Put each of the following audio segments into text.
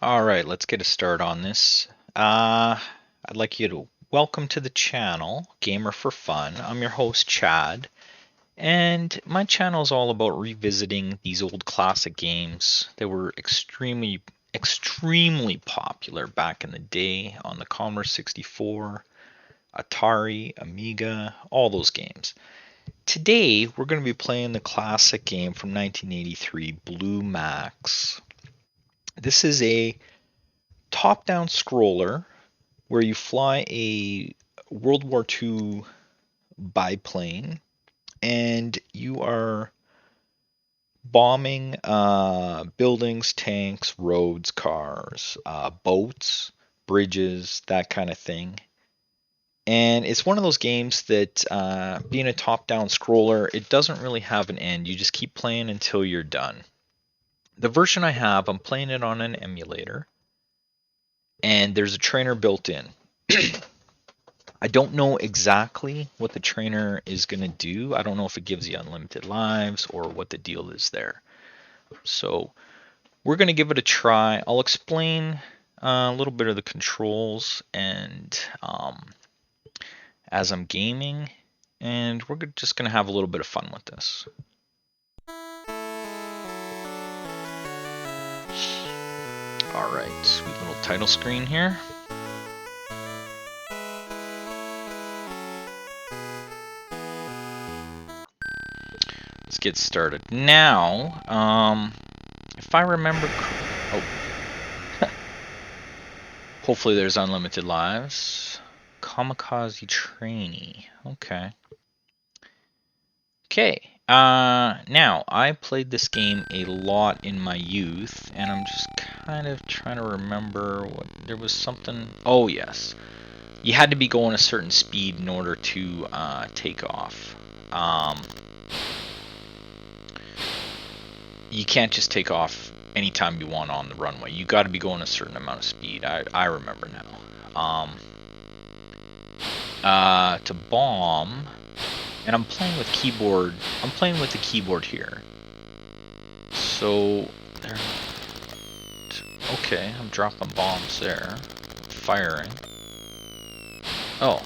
Alright, let's get a start on this. I'd like you to welcome to the channel, Gamer for Fun. I'm your host, Chad, and my channel is all about revisiting these old classic games that were extremely popular back in the day on the Commodore 64, Atari, Amiga, all those games. Today, we're going to be playing the classic game from 1983, Blue Max. This is a top-down scroller where you fly a World War II biplane and you are bombing buildings, tanks, roads, cars, boats, bridges, that kind of thing. And it's one of those games that, being a top-down scroller, it doesn't really have an end. You just keep playing until you're done. The version I have, I'm playing it on an emulator, and there's a trainer built in. I don't know exactly what the trainer is going to do. I don't know if it gives you unlimited lives or what the deal is there. So we're going to give it a try. I'll explain a little bit of the controls and as I'm gaming, and we're just going to have a little bit of fun with this. Alright, sweet little title screen here. Let's get started. Now, if I remember... Oh. Hopefully there's unlimited lives. Kamikaze trainee. Okay. Okay. Now, I played this game a lot in my youth, and I'm just kind of trying to remember what... There was something... Oh, yes. You had to be going a certain speed in order to take off. You can't just take off anytime you want on the runway. You got to be going a certain amount of speed. I remember now. To bomb... And I'm playing with keyboard. I'm playing with the keyboard here. So, there. Okay, I'm dropping bombs there. Firing. Oh,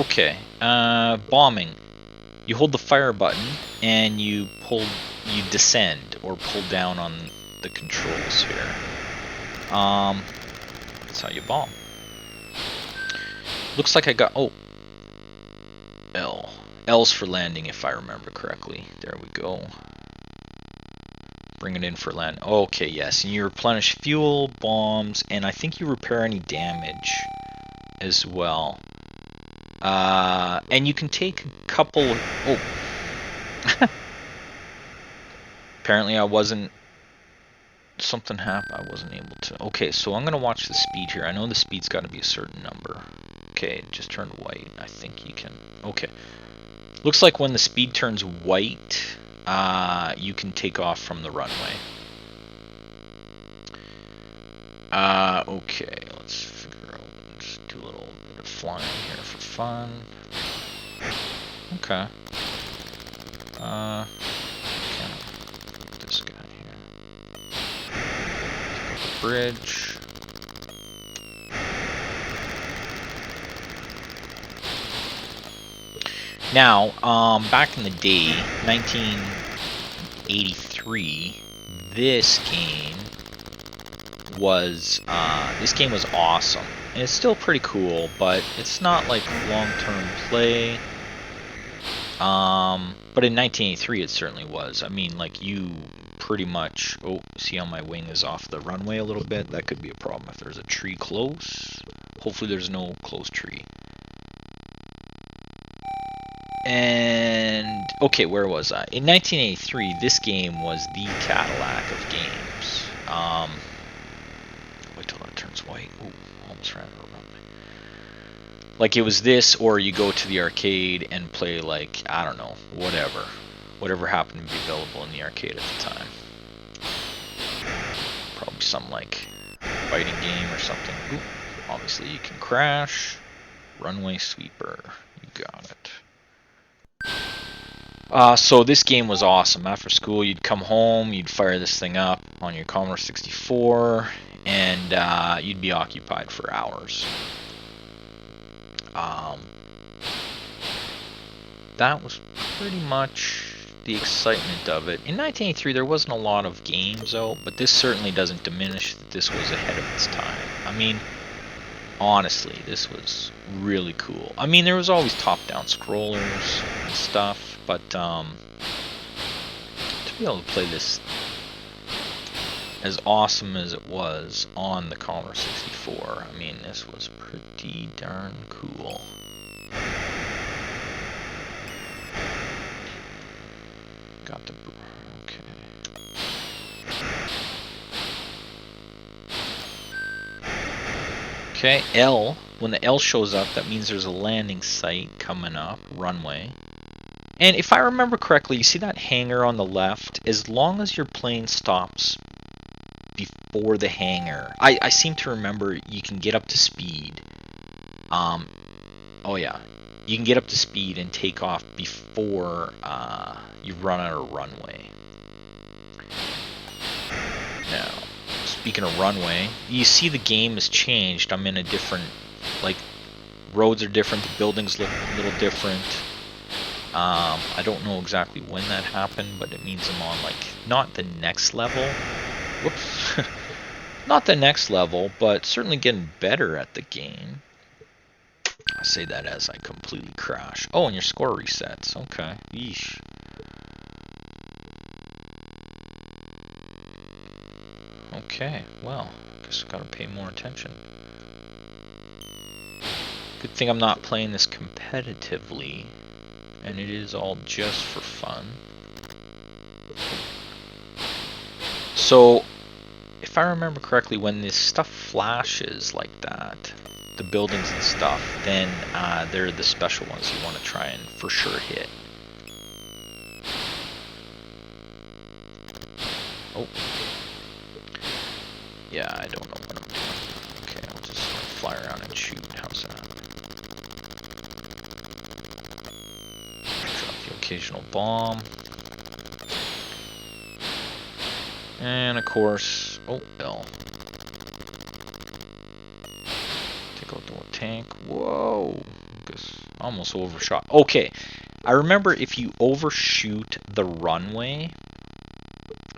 okay. Bombing. You hold the fire button and you descend or pull down on the controls here. That's how you bomb. Looks like I got... Oh. L. L's for landing, if I remember correctly. There we go. Bring it in for land. Okay, yes. And you replenish fuel, bombs, and I think you repair any damage as well. And you can take a couple... Oh. Apparently I wasn't... Something happened. I wasn't able to... Okay, so I'm going to watch the speed here. I know the speed's got to be a certain number. Okay, it just turned white. I think you can... Okay. Looks like when the speed turns white, you can take off from the runway. Okay, let's figure out. Let's do a little bit of flying here for fun. Okay. Put this guy here. Take out the bridge. Now, back in the day, 1983, this game was awesome. And it's still pretty cool, but it's not like long-term play. But in 1983, it certainly was. I mean, like, you pretty much... Oh, see how my wing is off the runway a little bit? That could be a problem if there's a tree close. Hopefully there's no close tree. And, okay, where was I? In 1983, this game was the Cadillac of games. Wait till that turns white. Ooh, almost ran out of runway. Like, it was this, or you go to the arcade and play, like, I don't know, whatever. Whatever happened to be available in the arcade at the time. Probably some, like, fighting game or something. Ooh, obviously you can crash. Runway sweeper. You got it. So this game was awesome. After school, you'd come home, you'd fire this thing up on your Commodore 64, and you'd be occupied for hours. That was pretty much the excitement of it. In 1983, there wasn't a lot of games out, but this certainly doesn't diminish that this was ahead of its time. I mean, honestly, this was really cool. I mean, there was always top-down scrollers and stuff, but to be able to play this as awesome as it was on the Commodore 64, I mean, this was pretty darn cool. Got the... okay. Okay, L. When the L shows up, that means there's a landing site coming up, runway. And if I remember correctly, you see that hangar on the left? As long as your plane stops before the hangar, I seem to remember you can get up to speed. Oh yeah, you can get up to speed and take off before you run out of runway. Now, speaking of runway, you see the game has changed. I'm in a different, like, roads are different, the buildings look a little different. I don't know exactly when that happened, but it means I'm on, like, not the next level. Whoops. Not the next level, but certainly getting better at the game. I say that as I completely crash. Oh, and your score resets. Okay. Yeesh. Okay, well, guess I gotta pay more attention. Good thing I'm not playing this competitively, and it is all just for fun. So, if I remember correctly, when this stuff flashes like that, the buildings and stuff, then they're the special ones you want to try and for sure hit. Oh. Yeah, I don't know what I'm doing. Okay, I'll just fly around and shoot. How's that? Drop the occasional bomb. And of course, oh, L. Take out the tank. Whoa! Just almost overshot. Okay, I remember if you overshoot the runway,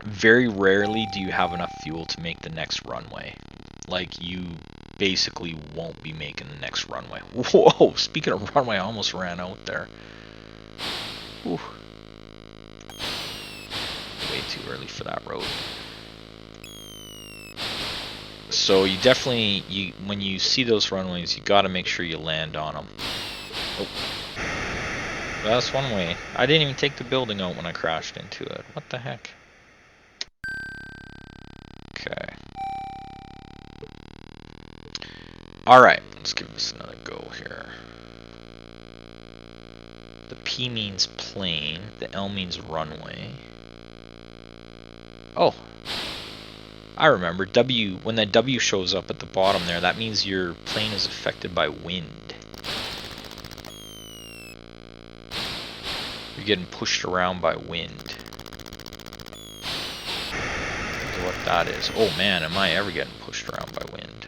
very rarely do you have enough fuel to make the next runway. Like, you basically won't be making the next runway. Whoa! Speaking of runway, I almost ran out there. Whew. Way too early for that road. So you definitely, when you see those runways, you got to make sure you land on them. Oh. That's one way. I didn't even take the building out when I crashed into it. What the heck? Okay. Alright, let's give this another go here. The P means plane, the L means runway. Oh, I remember. W, when that W shows up at the bottom there, that means your plane is affected by wind. You're getting pushed around by wind. I wonder what that is. Oh man, am I ever getting pushed around by wind?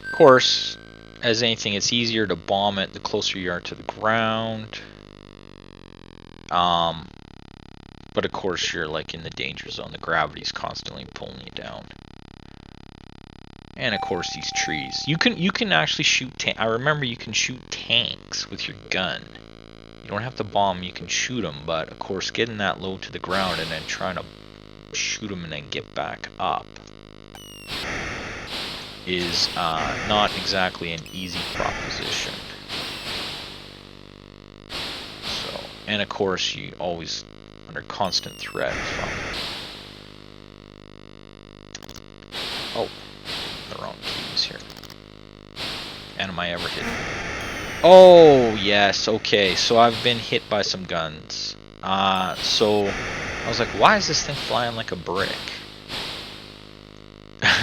Of course, as anything, it's easier to bomb it the closer you are to the ground. But of course, you're like in the danger zone. The gravity's constantly pulling you down. And of course, these trees. You can actually shoot. I remember you can shoot tanks with your gun. You don't have to bomb. You can shoot them. But of course, getting that low to the ground and then trying to shoot them and then get back up is not exactly an easy proposition. So, and of course, you always under constant threat from. Oh, the wrong keys here. And am I ever hit? Oh yes, okay. So I've been hit by some guns. So I was like, why is this thing flying like a brick?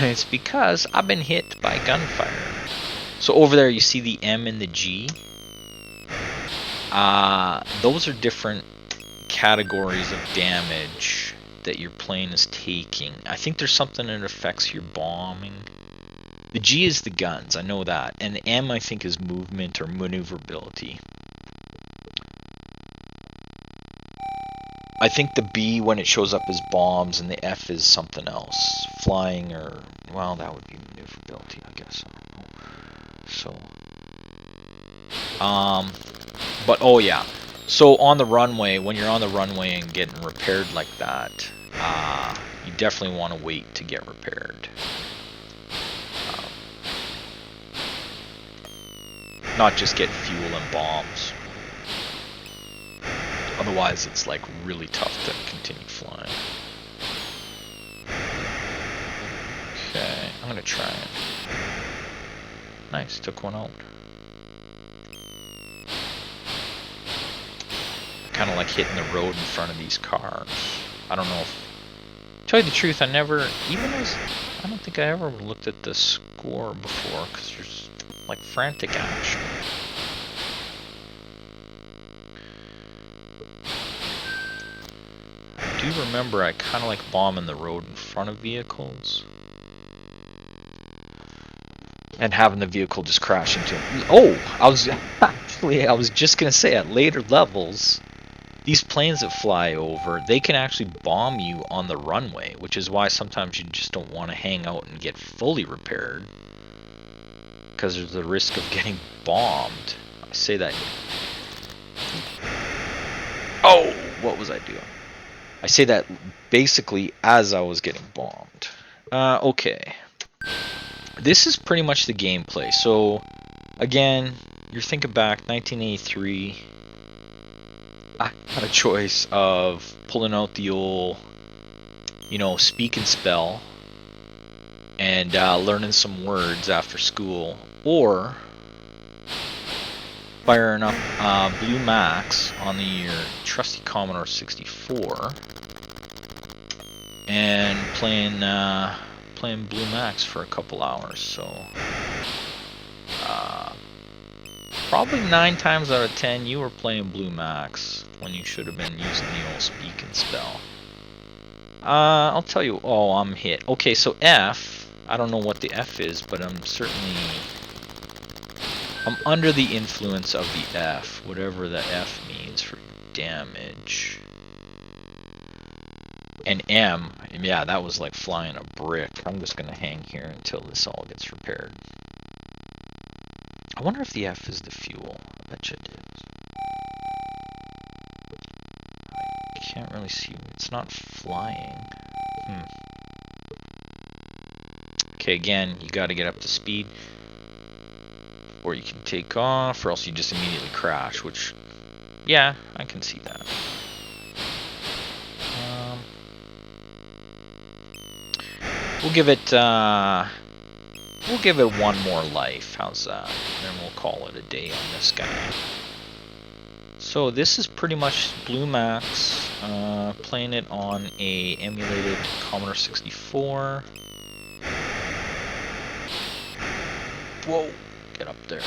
It's because I've been hit by gunfire. So over there you see the M and the G. Those are different categories of damage that your plane is taking. I think there's something that affects your bombing. The G is the guns, I know that. And the M, I think, is movement or maneuverability. I think the B, when it shows up, is bombs, and the F is something else. Flying or... well, that would be maneuverability, I guess. I don't know. So... but, oh yeah. So, on the runway, when you're on the runway and getting repaired like that, you definitely want to wait to get repaired. Not just get fuel and bombs. Otherwise, it's like really tough to continue flying. Okay, I'm gonna try it. Nice, took one out. Kind of like hitting the road in front of these cars. I don't know if... tell you the truth, I never... I don't think I ever looked at the score before, because there's like frantic action. I do remember I kind of like bombing the road in front of vehicles. And having the vehicle just crash into them. Oh! I was just going to say, at later levels, these planes that fly over, they can actually bomb you on the runway, which is why sometimes you just don't want to hang out and get fully repaired. Because there's the risk of getting bombed. I say that... oh! What was I doing? I say that basically as I was getting bombed. Okay. This is pretty much the gameplay. So, again, you're thinking back, 1983. I had a choice of pulling out the old, you know, speak and spell and learning some words after school, or firing up Blue Max on your trusty Commodore 64 and playing Blue Max for a couple hours. So probably 9 times out of 10 you were playing Blue Max when you should have been using the old speak and spell. I'll tell you. Oh, I'm hit. Okay, so F. I don't know what the F is, but I'm under the influence of the F, whatever the F means for damage. And M, yeah, that was like flying a brick. I'm just gonna hang here until this all gets repaired. I wonder if the F is the fuel. I bet you it is. I can't really see. It's not flying. Okay, again, you got to get up to speed, or you can take off, or else you just immediately crash. Which, yeah, I can see that. We'll give it one more life. How's that? And then we'll call it a day on this guy. So this is pretty much Blue Max, playing it on a emulated Commodore 64. Whoa, get up there.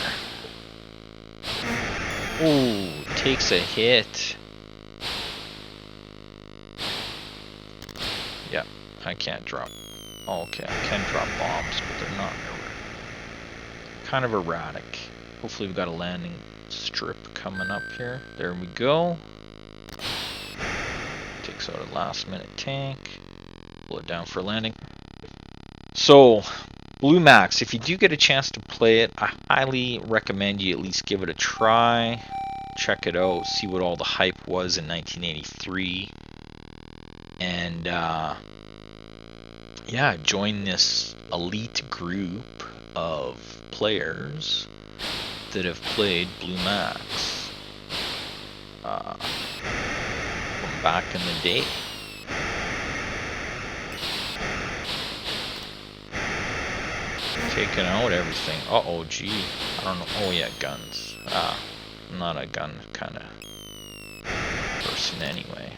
Ooh, takes a hit. Yeah, I can't drop. Oh, okay, I can drop bombs, but they're not kind of erratic. Hopefully we've got a landing strip coming up here. There we go. Takes out a last minute tank. Pull it down for landing. So, Blue Max, if you do get a chance to play it, I highly recommend you at least give it a try. Check it out, see what all the hype was in 1983. And, yeah, join this elite group of players that have played Blue Max from back in the day. Taking out everything. Uh-oh, gee. I don't know. Oh, yeah, guns. I'm not a gun kind of person anyway.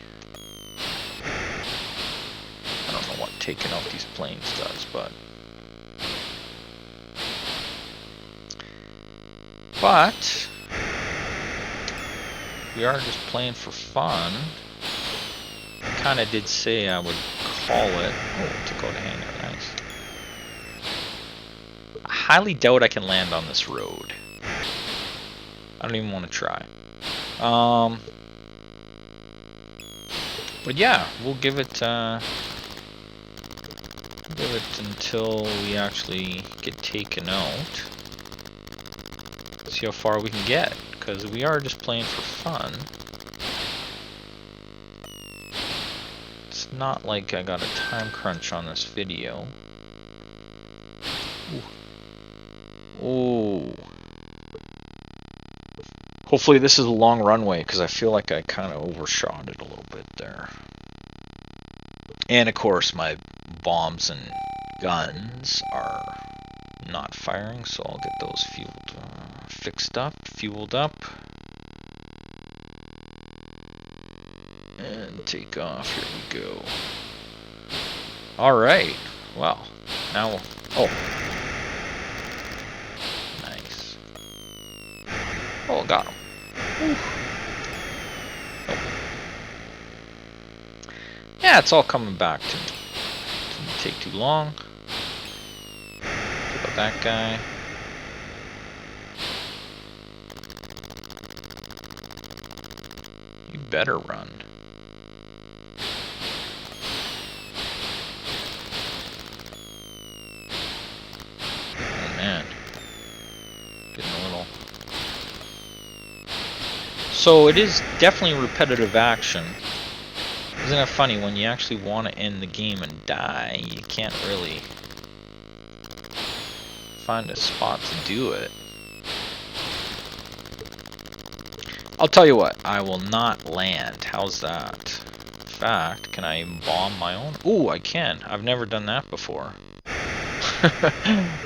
taking out these planes does, but we are just playing for fun. I kind of did say I would call it. Oh, took out a hangar, nice. I highly doubt I can land on this road. I don't even want to try. But yeah, we'll give it until we actually get taken out. See how far we can get, because we are just playing for fun. It's not like I got a time crunch on this video. Ooh. Ooh. Hopefully this is a long runway, because I feel like I kind of overshot it a little bit there. And of course my bombs and guns are not firing, so I'll get those fueled up, and take off. Here we go. Alright, well, now, oh, nice. Oh, got him. Oh. Yeah, it's all coming back to me. Didn't take too long. Take out that guy. You better run. Oh man. Getting a little... So it is definitely repetitive action. Isn't it funny, when you actually want to end the game and die, you can't really find a spot to do it. I'll tell you what, I will not land. How's that? In fact, can I bomb my own? Ooh, I can. I've never done that before.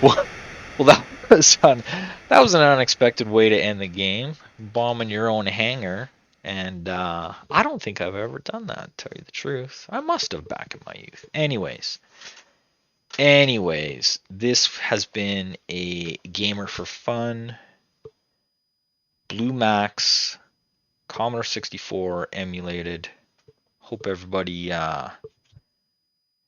Well, that was an unexpected way to end the game. Bombing your own hangar. And I don't think I've ever done that, to tell you the truth. I must have back in my youth. Anyways, this has been a Gamer for Fun Blue Max Commodore 64 emulated. Hope everybody had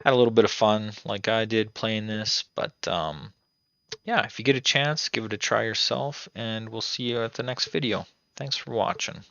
a little bit of fun like I did playing this. But yeah, if you get a chance, give it a try yourself, and we'll see you at the next video. Thanks for watching.